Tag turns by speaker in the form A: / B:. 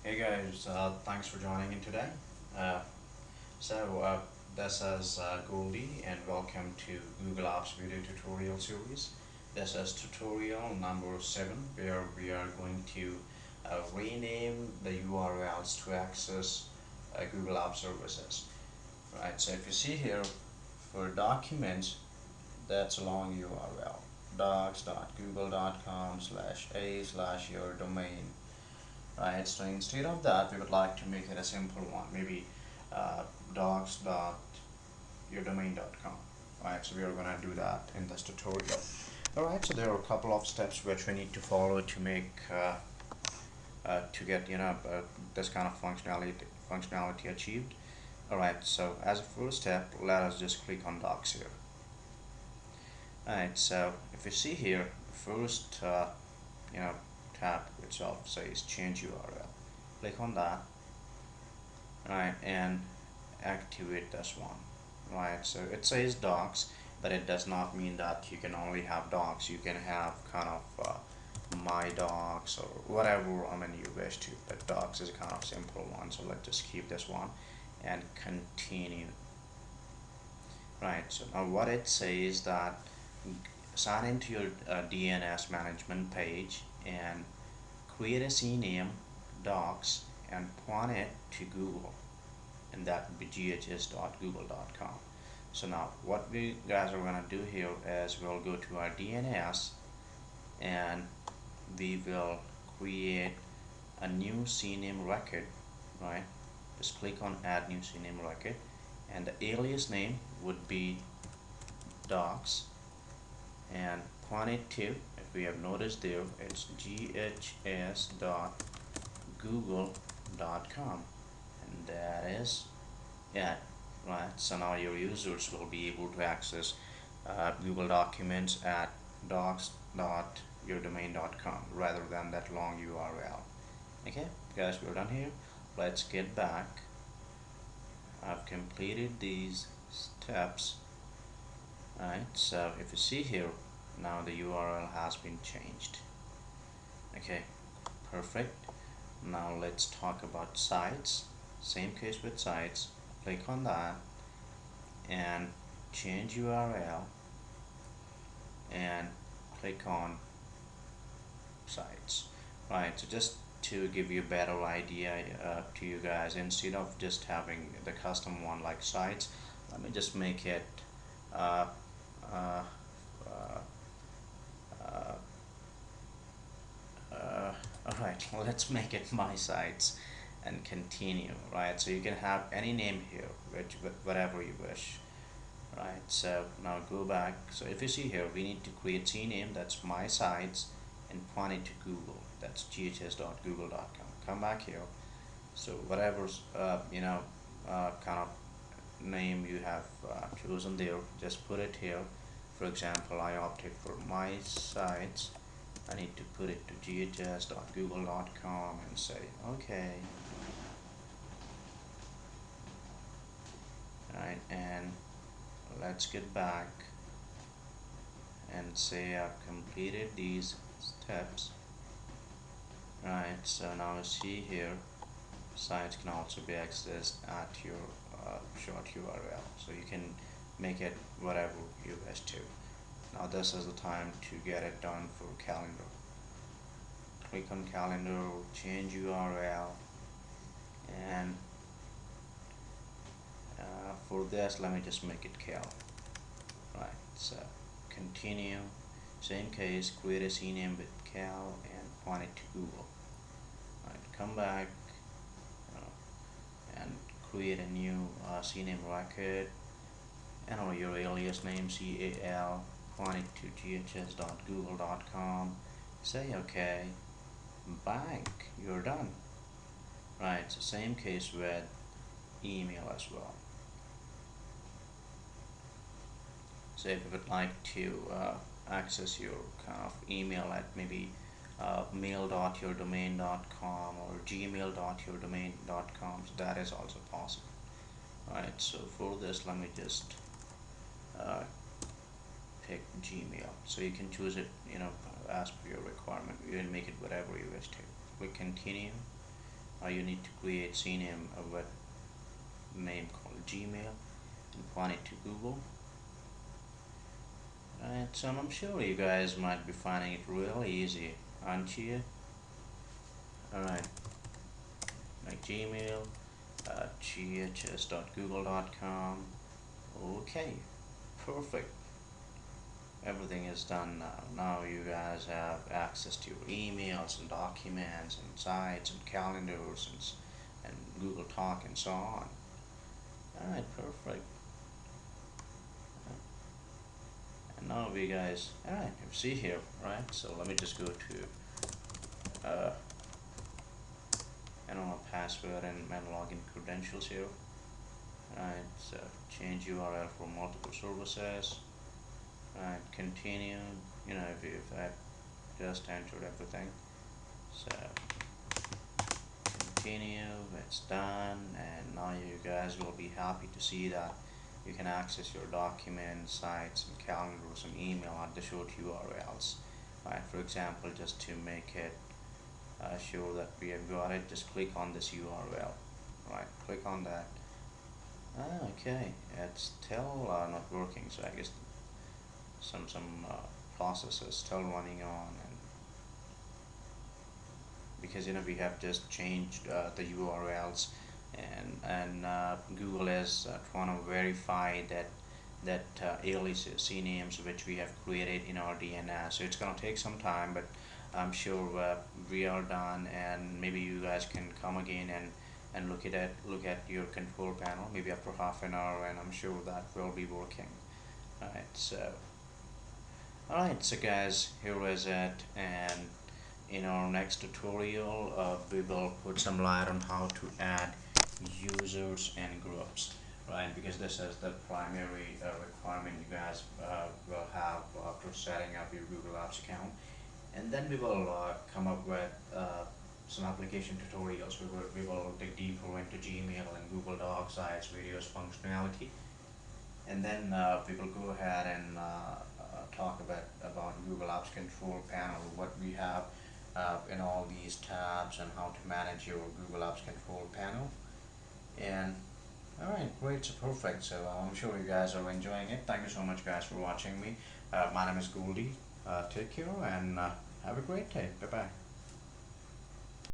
A: Hey guys, thanks for joining in today. Uh, so, this is Goldie, and welcome to Google Apps video tutorial series. This is tutorial number 7, where we are going to rename the URLs to access Google Apps services. Right, so if you see here, for documents, that's a long URL, docs.google.com/a/your domain. Right, so instead of that we would like to make it a simple one, maybe uh, docs.yourdomain.com. Right, so we are gonna do that in this tutorial. Alright, so there are a couple of steps which we need to follow to make to get this kind of functionality achieved. Alright, so as a first step, let us just click on docs here. Alright, so if you see here, the first you know tab itself says change URL. Click on that, right, and activate this one. Right, so it says docs, but it does not mean that you can only have docs. You can have kind of my docs or whatever you wish to, but docs is a kind of simple one, so let's just keep this one and continue. Right, so now what it says that sign into your DNS management page and create a CNAME docs and point it to Google, and that would be ghs.google.com. So now what we guys are gonna do here is we'll go to our DNS and we will create a new CNAME record, right? Just click on add new CNAME record, and the alias name would be docs, and point it to, if we have noticed there, it's ghs.google.com, and that is it, right? So now your users will be able to access Google Documents at docs.yourdomain.com rather than that long URL. Okay, guys, we're done here. Let's get back. I've completed these steps. Alright, so if you see here, now the URL has been changed. Okay, perfect. Now let's talk about sites. Same case with sites. Click on that and change URL and click on sites. Right, so just to give you a better idea to you guys, instead of just having the custom one like sites, let me just make it uh, uh, uh, uh, alright, let's make it my sites and continue. Right, so you can have any name here, which whatever you wish. Right, so now go back. So if you see here, we need to create CNAME, that's my sites, and point it to Google, that's ghs.google.com. Come back here. So whatever's kind of name you have chosen there, just put it here. For example, I opted for my sites. I need to put it to ghs.google.com and say okay. Right, and let's get back and say I've completed these steps. Right, so now see here, sites can also be accessed at your short URL, so you can make it whatever you wish to. Now this is the time to get it done for calendar. Click on calendar, change URL, and for this let me just make it cal. Right, so continue. Same case, create a CNAME with cal and point it to Google. Right, come back and create a new CNAME record, enter your alias name cal, point it to ghs.google.com, say okay, bang, you're done. Right, it's the same case with email as well. So if you would like to access your kind of email at maybe mail.yourdomain.com or gmail.yourdomain.com, so that is also possible. Alright, so for this let me just uh, pick Gmail, so you can choose it as per your requirement. You can make it whatever you wish to. Click continue, you need to create CNAME a web name called Gmail and point it to Google. Right, so I'm sure you guys might be finding it really easy, aren't you? Alright, like Gmail, ghs.google.com. Okay, perfect. Everything is done now. Now you guys have access to your emails and documents and sites and calendars and Google Talk and so on. Alright, perfect. And now we guys, alright, you see here, right? So let me just go to enter my password and my login credentials here. Alright, so change URL for multiple services. Alright, continue. You know, if I just entered everything, so continue, it's done, and now you guys will be happy to see that you can access your documents, sites, and calendars and email at the short URLs. Right, for example, just to make it sure that we have got it, just click on this URL. Right, click on that. Okay, it's still not working, so I guess some process is still running on, and because we have just changed the URLs, and Google is trying to verify that aliases, CNAMEs which we have created in our DNS. So it's gonna take some time, but I'm sure we are done, and maybe you guys can come again and look at your control panel maybe after half an hour, and I'm sure that will be working. Alright, so guys, here is it, and in our next tutorial we will put some light on how to add users and groups, right? Because this is the primary requirement you guys will have after setting up your Google Apps account. And then we will come up with some application tutorials. We will dig deeper into Gmail and Google Docs, sites, videos, functionality, and then we will go ahead and talk about Google Apps Control Panel, what we have in all these tabs, and how to manage your Google Apps Control Panel. And alright, great, so perfect. So I'm sure you guys are enjoying it. Thank you so much, guys, for watching me. My name is Goldie. Take care, and have a great day. Bye bye.